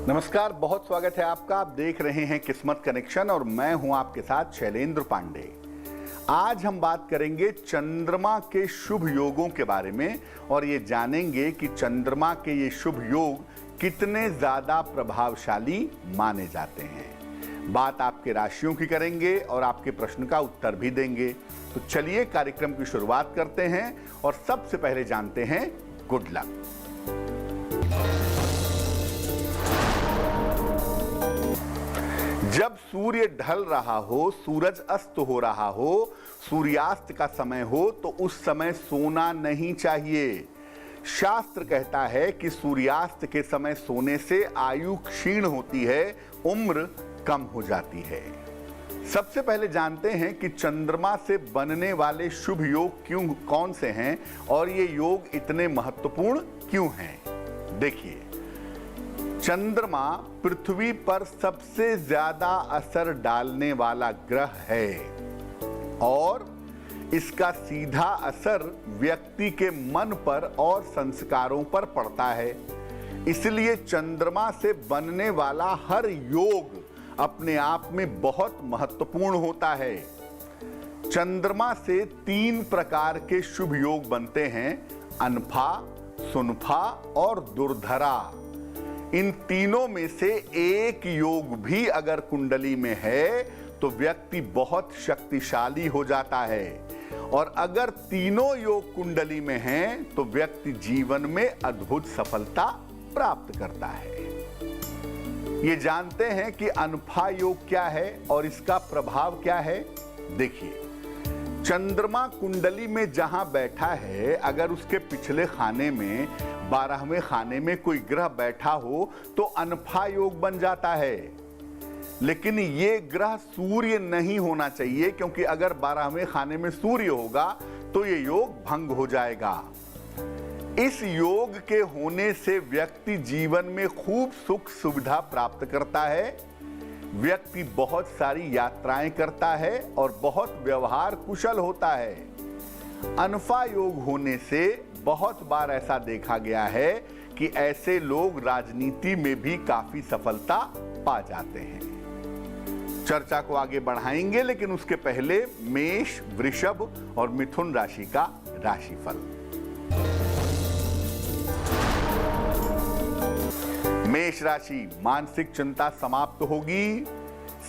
नमस्कार, बहुत स्वागत है आपका। आप देख रहे हैं किस्मत कनेक्शन और मैं हूं आपके साथ शैलेंद्र पांडे। आज हम बात करेंगे चंद्रमा के शुभ योगों के बारे में और ये जानेंगे कि चंद्रमा के ये शुभ योग कितने ज्यादा प्रभावशाली माने जाते हैं। बात आपके राशियों की करेंगे और आपके प्रश्न का उत्तर भी देंगे। तो चलिए कार्यक्रम की शुरुआत करते हैं और सबसे पहले जानते हैं गुड लक। जब सूर्य ढल रहा हो, सूरज अस्त हो रहा हो, सूर्यास्त का समय हो तो उस समय सोना नहीं चाहिए। शास्त्र कहता है कि सूर्यास्त के समय सोने से आयु क्षीण होती है, उम्र कम हो जाती है। सबसे पहले जानते हैं कि चंद्रमा से बनने वाले शुभ योग कौन से हैं और ये योग इतने महत्वपूर्ण क्यों हैं। देखिए, चंद्रमा पृथ्वी पर सबसे ज्यादा असर डालने वाला ग्रह है और इसका सीधा असर व्यक्ति के मन पर और संस्कारों पर पड़ता है। इसलिए चंद्रमा से बनने वाला हर योग अपने आप में बहुत महत्वपूर्ण होता है। चंद्रमा से 3 प्रकार के शुभ योग बनते हैं, अनफा, सुनफा और दुर्धरा। इन तीनों में से एक योग भी अगर कुंडली में है तो व्यक्ति बहुत शक्तिशाली हो जाता है और अगर तीनों योग कुंडली में हैं तो व्यक्ति जीवन में अद्भुत सफलता प्राप्त करता है। ये जानते हैं कि अनफा योग क्या है और इसका प्रभाव क्या है। देखिए, चंद्रमा कुंडली में जहां बैठा है, अगर उसके पिछले खाने में 12वें खाने में कोई ग्रह बैठा हो तो अनफा योग बन जाता है। लेकिन ये ग्रह सूर्य नहीं होना चाहिए, क्योंकि अगर 12वें खाने में सूर्य होगा तो ये योग भंग हो जाएगा। इस योग के होने से व्यक्ति जीवन में खूब सुख सुविधा प्राप्त करता है, व्यक्ति बहुत सारी यात्राएं करता है और बहुत व्यवहार कुशल होता है। अनफा योग होने से बहुत बार ऐसा देखा गया है कि ऐसे लोग राजनीति में भी काफी सफलता पा जाते हैं। चर्चा को आगे बढ़ाएंगे, लेकिन उसके पहले मेष, वृषभ और मिथुन राशि का राशिफल। मेष राशि, मानसिक चिंता समाप्त होगी,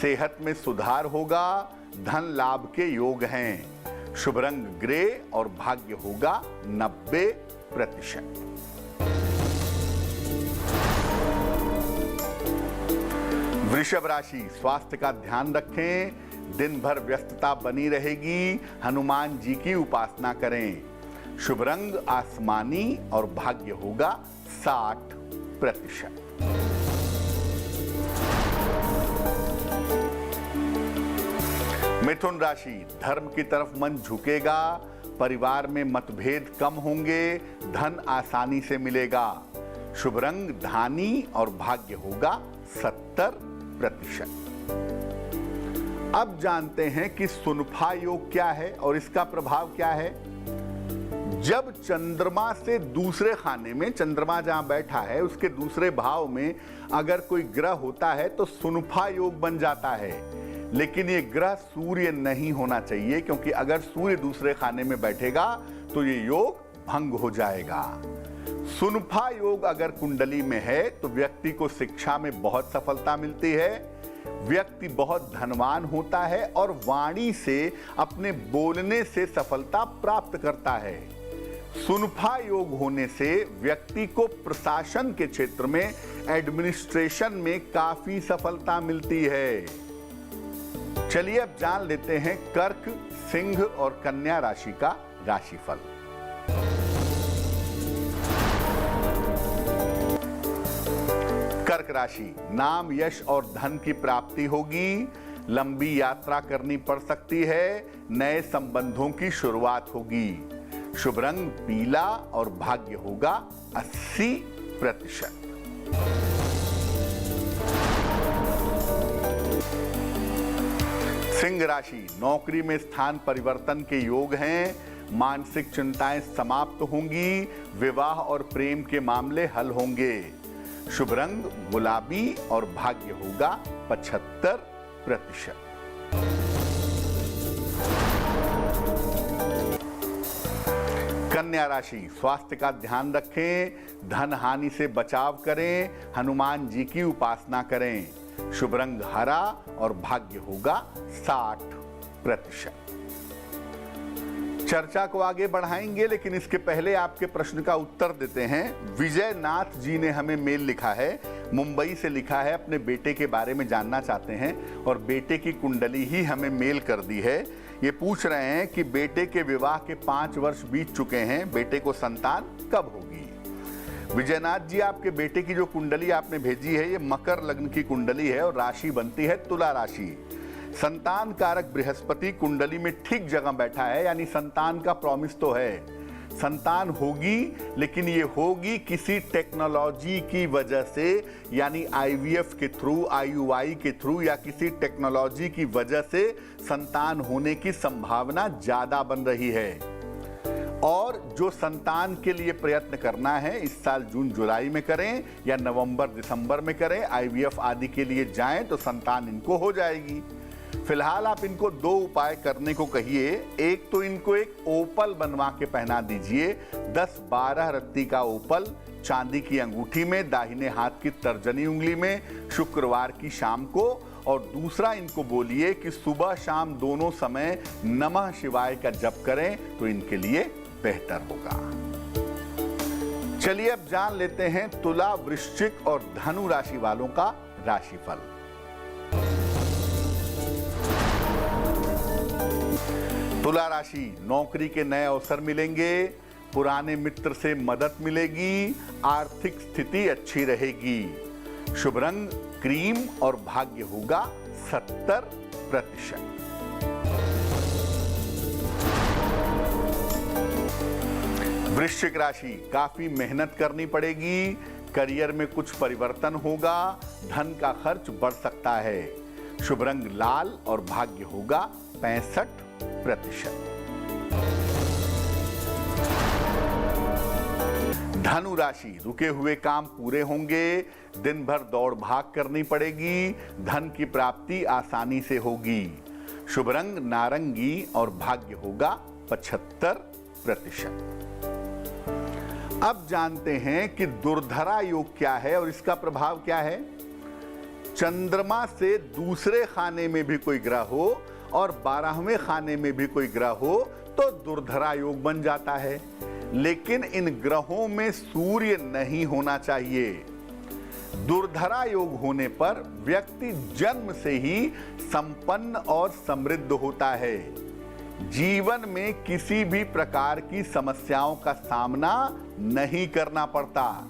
सेहत में सुधार होगा, धन लाभ के योग हैं। शुभ रंग ग्रे और भाग्य होगा 90%। वृषभ राशि, स्वास्थ्य का ध्यान रखें, दिन भर व्यस्तता बनी रहेगी, हनुमान जी की उपासना करें। शुभ रंग आसमानी और भाग्य होगा 60%। मिथुन राशि, धर्म की तरफ मन झुकेगा, परिवार में मतभेद कम होंगे, धन आसानी से मिलेगा। शुभ रंग धानी और भाग्य होगा 70%। अब जानते हैं कि सुनफा योग क्या है और इसका प्रभाव क्या है। जब चंद्रमा से दूसरे खाने में, चंद्रमा जहां बैठा है उसके दूसरे भाव में अगर कोई ग्रह होता है तो सुनफा योग बन जाता है। लेकिन ये ग्रह सूर्य नहीं होना चाहिए, क्योंकि अगर सूर्य दूसरे खाने में बैठेगा तो ये योग भंग हो जाएगा। सुनफा योग अगर कुंडली में है तो व्यक्ति को शिक्षा में बहुत सफलता मिलती है, व्यक्ति बहुत धनवान होता है और वाणी से, अपने बोलने से सफलता प्राप्त करता है। सुनफा योग होने से व्यक्ति को प्रशासन के क्षेत्र में, एडमिनिस्ट्रेशन में काफी सफलता मिलती है। चलिए अब जान लेते हैं कर्क, सिंह और कन्या राशि का राशिफल। कर्क राशि, नाम, यश और धन की प्राप्ति होगी, लंबी यात्रा करनी पड़ सकती है, नए संबंधों की शुरुआत होगी। शुभ रंग पीला और भाग्य होगा 80%। सिंह राशि, नौकरी में स्थान परिवर्तन के योग हैं, मानसिक चिंताएं समाप्त होंगी, विवाह और प्रेम के मामले हल होंगे। शुभ रंग गुलाबी और भाग्य होगा 75%। कन्या राशि, स्वास्थ्य का ध्यान रखें, धन हानि से बचाव करें, हनुमान जी की उपासना करें। शुभ रंग हरा और भाग्य होगा 60%। चर्चा को आगे बढ़ाएंगे, लेकिन इसके पहले आपके प्रश्न का उत्तर देते हैं। विजय नाथ जी ने हमें मेल लिखा है, मुंबई से लिखा है, अपने बेटे के बारे में जानना चाहते हैं और बेटे की कुंडली ही हमें मेल कर दी है। ये पूछ रहे हैं कि बेटे के विवाह के 5 वर्ष बीत चुके हैं, बेटे को संतान कब होगी। विजयनाथ जी, आपके बेटे की जो कुंडली आपने भेजी है ये मकर लग्न की कुंडली है और राशि बनती है तुला राशि। संतान कारक बृहस्पति कुंडली में ठीक जगह बैठा है, यानी संतान का प्रॉमिस तो है, संतान होगी, लेकिन ये होगी किसी टेक्नोलॉजी की वजह से, यानी आईवीएफ के थ्रू, आईयूआई के थ्रू या किसी टेक्नोलॉजी की वजह से संतान होने की संभावना ज्यादा बन रही है। और जो संतान के लिए प्रयत्न करना है इस साल जून जुलाई में करें या नवंबर दिसंबर में करें, आईवीएफ आदि के लिए जाएं तो संतान इनको हो जाएगी। फिलहाल आप इनको 2 उपाय करने को कहिए। एक तो इनको एक ओपल बनवा के पहना दीजिए, 10-12 रत्ती का ओपल चांदी की अंगूठी में, दाहिने हाथ की तर्जनी उंगली में, शुक्रवार की शाम को। और दूसरा, इनको बोलिए कि सुबह शाम दोनों समय नमः शिवाय का जप करें तो इनके लिए बेहतर होगा। चलिए अब जान लेते हैं तुला, वृश्चिक और धनु राशि वालों का राशिफल। तुला राशि, नौकरी के नए अवसर मिलेंगे, पुराने मित्र से मदद मिलेगी, आर्थिक स्थिति अच्छी रहेगी। शुभ रंग क्रीम और भाग्य होगा 70%। वृश्चिक राशि, काफी मेहनत करनी पड़ेगी, करियर में कुछ परिवर्तन होगा, धन का खर्च बढ़ सकता है। शुभ रंग लाल और भाग्य होगा 65%। धनु राशि, रुके हुए काम पूरे होंगे, दिन भर दौड़ भाग करनी पड़ेगी, धन की प्राप्ति आसानी से होगी। शुभ रंग नारंगी और भाग्य होगा 75%। अब जानते हैं कि दुर्धरा योग क्या है और इसका प्रभाव क्या है। चंद्रमा से दूसरे खाने में भी कोई ग्रह हो और 12वें खाने में भी कोई ग्रह हो तो दुर्धरा योग बन जाता है, लेकिन इन ग्रहों में सूर्य नहीं होना चाहिए। दुर्धरा योग होने पर व्यक्ति जन्म से ही संपन्न और समृद्ध होता है, जीवन में किसी भी प्रकार की समस्याओं का सामना नहीं करना पड़ता।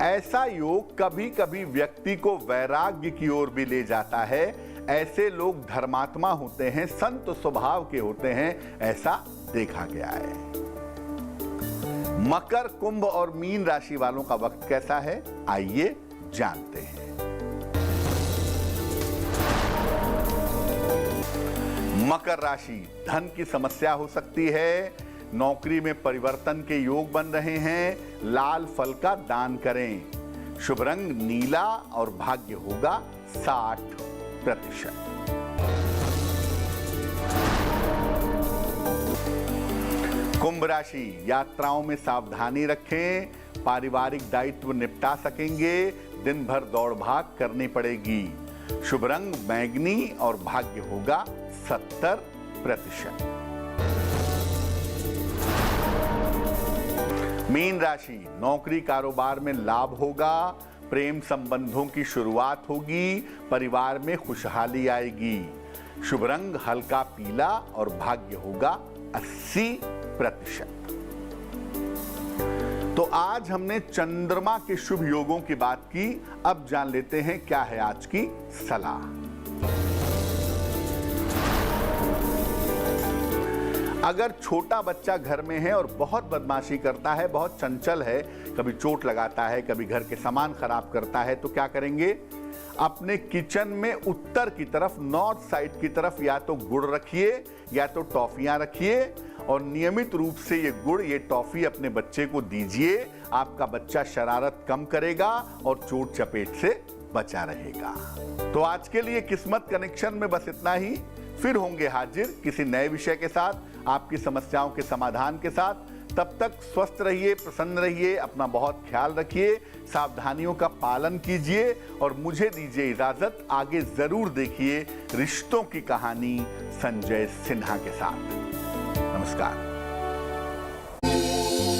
ऐसा योग कभी कभी व्यक्ति को वैराग्य की ओर भी ले जाता है। ऐसे लोग धर्मात्मा होते हैं, संत स्वभाव के होते हैं, ऐसा देखा गया है। मकर, कुंभ और मीन राशि वालों का वक्त कैसा है, आइए जानते हैं। मकर राशि, धन की समस्या हो सकती है, नौकरी में परिवर्तन के योग बन रहे हैं, लाल फल का दान करें। शुभ रंग नीला और भाग्य होगा 60%। कुंभ राशि, यात्राओं में सावधानी रखें, पारिवारिक दायित्व निपटा सकेंगे, दिन भर दौड़ भाग करनी पड़ेगी। शुभ रंग बैंगनी और भाग्य होगा 70%। मीन राशि, नौकरी कारोबार में लाभ होगा, प्रेम संबंधों की शुरुआत होगी, परिवार में खुशहाली आएगी। शुभ रंग हल्का पीला और भाग्य होगा 80%। तो आज हमने चंद्रमा के शुभ योगों की बात की, अब जान लेते हैं क्या है आज की सलाह। अगर छोटा बच्चा घर में है और बहुत बदमाशी करता है, बहुत चंचल है, कभी चोट लगाता है, कभी घर के सामान खराब करता है, तो क्या करेंगे, अपने किचन में उत्तर की तरफ, नॉर्थ साइड की तरफ या तो गुड़ रखिए या तो टॉफियां रखिए और नियमित रूप से ये गुड़, ये टॉफी अपने बच्चे को दीजिए। आपका बच्चा शरारत कम करेगा और चोट चपेट से बचा रहेगा। तो आज के लिए किस्मत कनेक्शन में बस इतना ही। फिर होंगे हाजिर किसी नए विषय के साथ, आपकी समस्याओं के समाधान के साथ। तब तक स्वस्थ रहिए, प्रसन्न रहिए, अपना बहुत ख्याल रखिए, सावधानियों का पालन कीजिए और मुझे दीजिए इजाजत। आगे जरूर देखिए रिश्तों की कहानी संजय सिन्हा के साथ। नमस्कार।